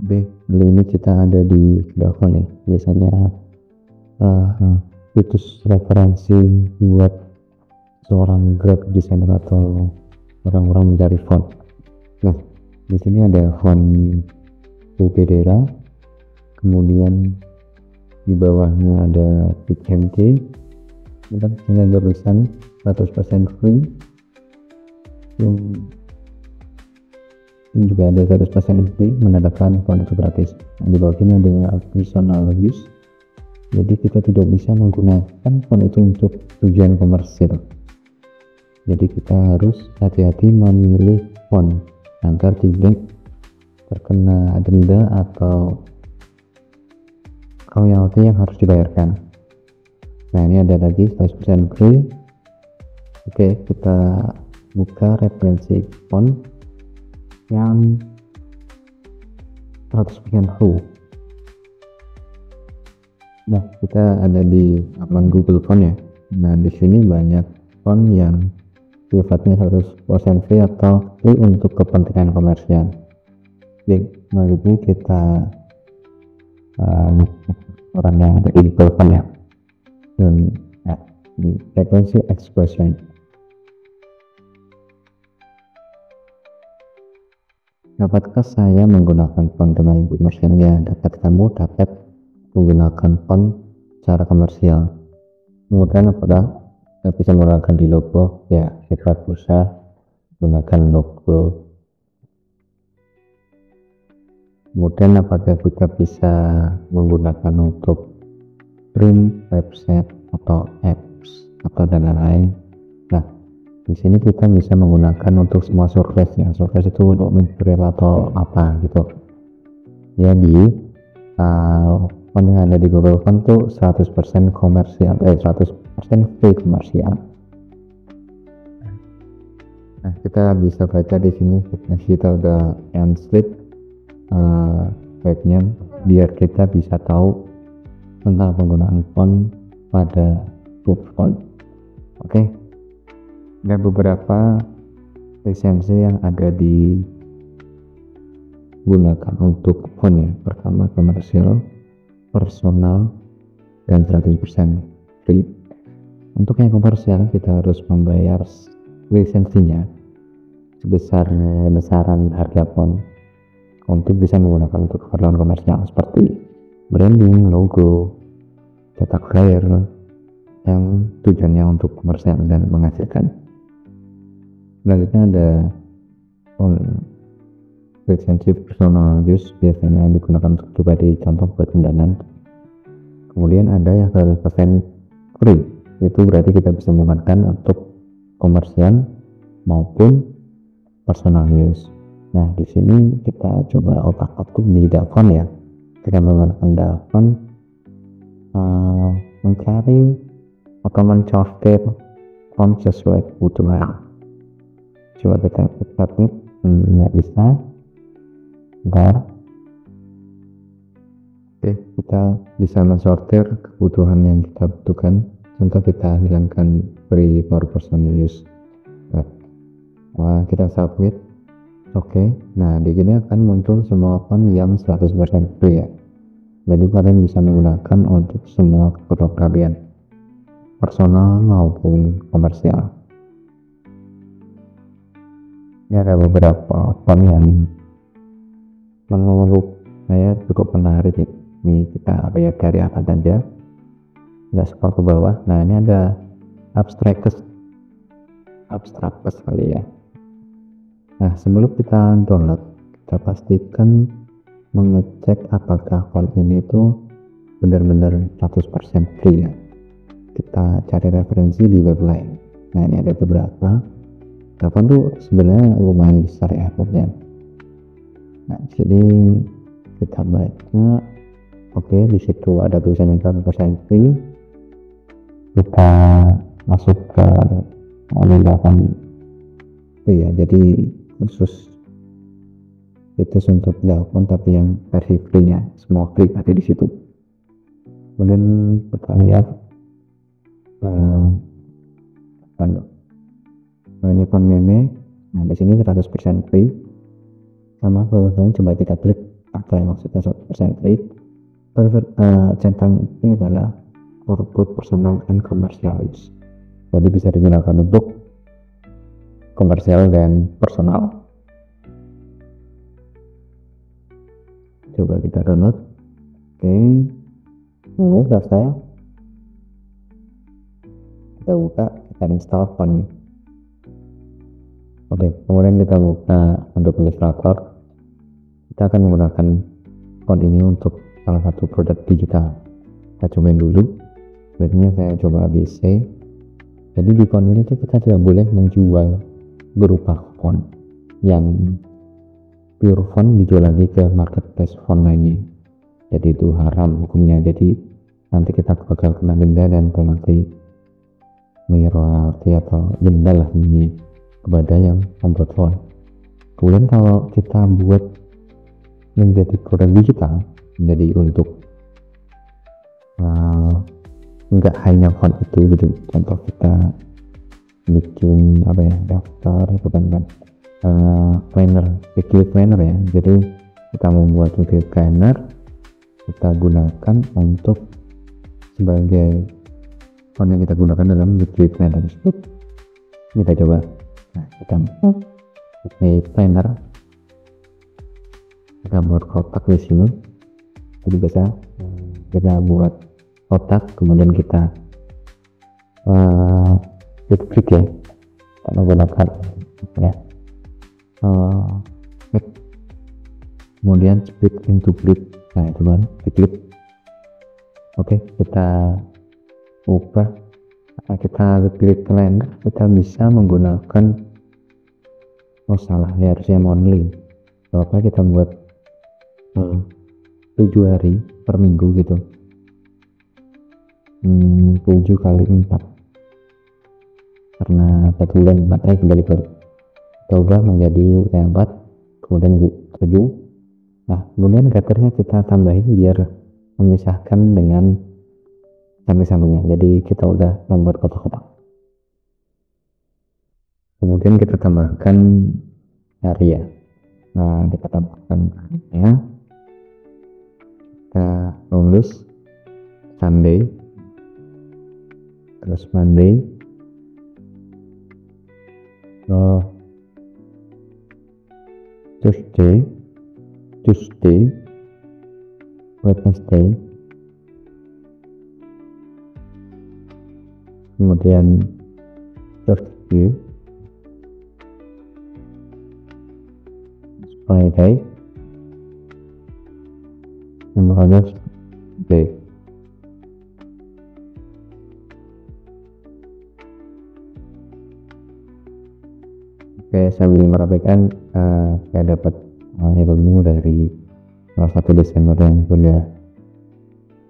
Oke, kali ini kita ada di Grafo nih. Biasanya situs referensi buat seorang graphic designer atau orang-orang mencari font. Nah, di sini ada font Bubedera, kemudian di bawahnya ada PKMT, dan dengan tulisan 100% free. Ini juga ada 100% free, menandakan font itu gratis. Nah, di bawah ini ada personal use, jadi kita tidak bisa menggunakan font itu untuk tujuan komersil. Jadi kita harus hati-hati memilih font agar tidak terkena denda atau royalti yang harus dibayarkan. Nah, ini ada tadi 100% free. Oke, kita buka referensi font yang 100% full. Nah, kita ada di akun Google Font ya. Nah, di sini banyak font yang sifatnya 100% free atau free untuk kepentingan komersial. Jadi, mari kita orang yang ada di Google Font ya. Dan di frequency expression. Dapatkah saya menggunakan font dengan komersial? Ya, kamu dapat menggunakan font secara komersial. Kemudian apakah kita bisa menggunakan di logo? Ya, kita bisa menggunakan logo. Kemudian apakah kita bisa menggunakan untuk print website atau apps atau dan lain-lain? Nah, di sini kita bisa menggunakan untuk semua surface ya. Surface itu untuk material atau apa gitu. Jadi font yang ada di Google Font tuh 100% komersial, 100% free komersial. Nah, kita bisa baca di sini kita udah translate baiknya biar kita bisa tahu tentang penggunaan font pada Google Font. Oke. Ada beberapa lisensi yang ada digunakan untuk font ya. Pertama komersial, personal, dan 100% free. Untuk yang komersial kita harus membayar lisensinya sebesar besaran harga font untuk bisa menggunakan untuk keperluan komersial seperti branding, logo, cetak flyer yang tujuannya untuk komersial dan menghasilkan. Selanjutnya ada lisensi personal use, biasanya digunakan untuk pribadi, contoh buat kendaraan. Kemudian ada yang 100% free, itu berarti kita bisa menggunakan untuk komersial maupun personal use. Nah, di sini kita coba otak-atik di Dafont ya. Kita menggunakan Dafont mencari atau mensortir font sesuai kebutuhan. Coba kita nggak bisa. Bentar. Oke, kita bisa mensortir kebutuhan yang kita butuhkan. Contoh kita hilangkan free for personal use. Nah, kita submit. Oke, nah di sini akan muncul semua font yang 100% free ya. Jadi kalian bisa menggunakan untuk semua kebutuhan kalian, personal maupun komersial. Ini ada beberapa font yang menurut saya cukup menarik ya. Ini kita lihat dari apa saja. Nggak scroll ke bawah. Nah, ini ada abstractus kali ya. Nah, sebelum kita download, kita pastikan mengecek apakah font ini itu benar-benar 100% free ya. Kita cari referensi di web lain. Nah, ini ada beberapa. Font tuh sebenarnya lumayan besar ya fontnya. Nah, jadi kita baca. Oke, di situ ada tulisan yang 100% free. Kita masuk ke menggunakan ya, jadi khusus itu untuk Dafont tapi yang versi free-nya, semua free ada di situ. Kemudian kita lihat ini font meme. Nah, di sini 100% free. Sama kalau coba kita klik apa yang maksudnya 100% free? Centang ini adalah for both personal and commercial use. Jadi bisa digunakan untuk komersial dan personal. Coba kita download. Oke, udah saya. Kita buka, kita install font. Oke, kemudian kita buka Adobe Illustrator. Kita akan menggunakan font ini untuk salah satu produk digital. Kita cobain dulu. Sebenarnya saya coba ABC. Jadi di font ini tuh kita tidak boleh menjual berupa font yang pure font dijual lagi ke marketplace font lainnya. Jadi itu haram hukumnya. Jadi nanti kita bakal kena denda dan penalti royalti atau denda lah ini kepada yang membuat font. Kemudian kalau kita buat menjadi produk digital, jadi untuk nggak hanya font itu gitu. Contoh kita bikin daftar itu kan planner, weekly planner ya. Jadi kita membuat weekly planner, kita gunakan untuk sebagai font yang kita gunakan dalam weekly planner tersebut. Kita coba. Nah, kita weekly planner, kita buat kotak di sini. Jadi bisa kita buat kotak, kemudian kita klik ya, kita menggunakan ya kemudian split into grid. Nah itu kan grid. Oke, kita ubah. Kita grid planner, kita bisa menggunakan harusnya monthly. Apa kita buat 7 hari per minggu gitu, 7 kali 4 karena 1 bulan 4 kembali ke kita ubah menjadi 4 kemudian 7. Nah kemudian guidernya kita tambahin biar memisahkan dengan samping-sampingnya. Jadi kita udah membuat kotak-kotak, kemudian kita tambahkan area. Nah kita tambahkan area, kita tulis Sunday, terus Monday, Tuesday, Wednesday, kemudian Thursday, Friday, and Thursday. Oke, sambil merapikan, saya dapat ilmu dari salah satu desainer yang sudah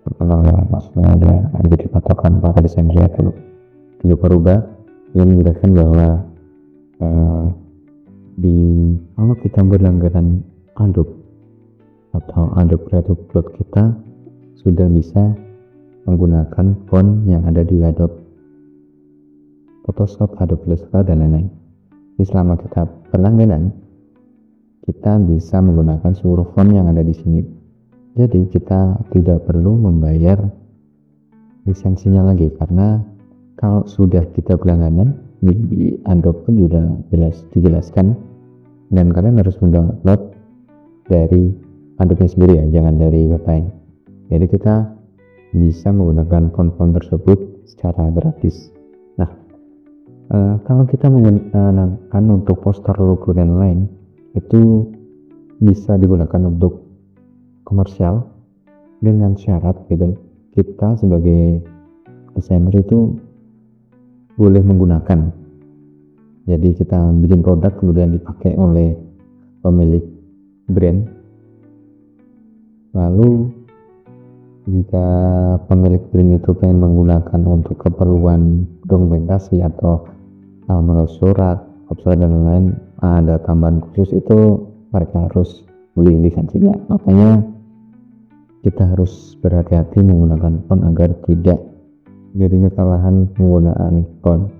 terkenal ya, maksudnya ada jadi patokan para desainer itu berubah. Dia menjelaskan bahwa kalau kita berlangganan Adobe atau Adobe Creative Cloud, kita sudah bisa menggunakan font yang ada di Adobe Photoshop, Adobe Illustrator dan lain-lain. Jadi selama kita berlangganan, kita bisa menggunakan seluruh font yang ada di sini. Jadi kita tidak perlu membayar lisensinya lagi, karena kalau sudah kita berlangganan di Adobe pun sudah jelas dijelaskan, dan kalian harus mendownload dari Adobe sendiri ya, jangan dari web lain. Jadi kita bisa menggunakan font-font tersebut secara gratis. Nah, kalau kita menggunakan untuk poster, logo dan lain, itu bisa digunakan untuk komersial dengan syarat gitu. Kita sebagai desainer itu boleh menggunakan. Jadi kita bikin produk kemudian dipakai oleh pemilik brand. Lalu jika pemilik brand itu pengen menggunakan untuk keperluan dokumentasi atau menulis surat, observasi dan lain-lain, ada tambahan khusus, itu mereka harus beli lisensinya. Makanya kita harus berhati-hati menggunakan font agar tidak jadi kesalahan penggunaan font.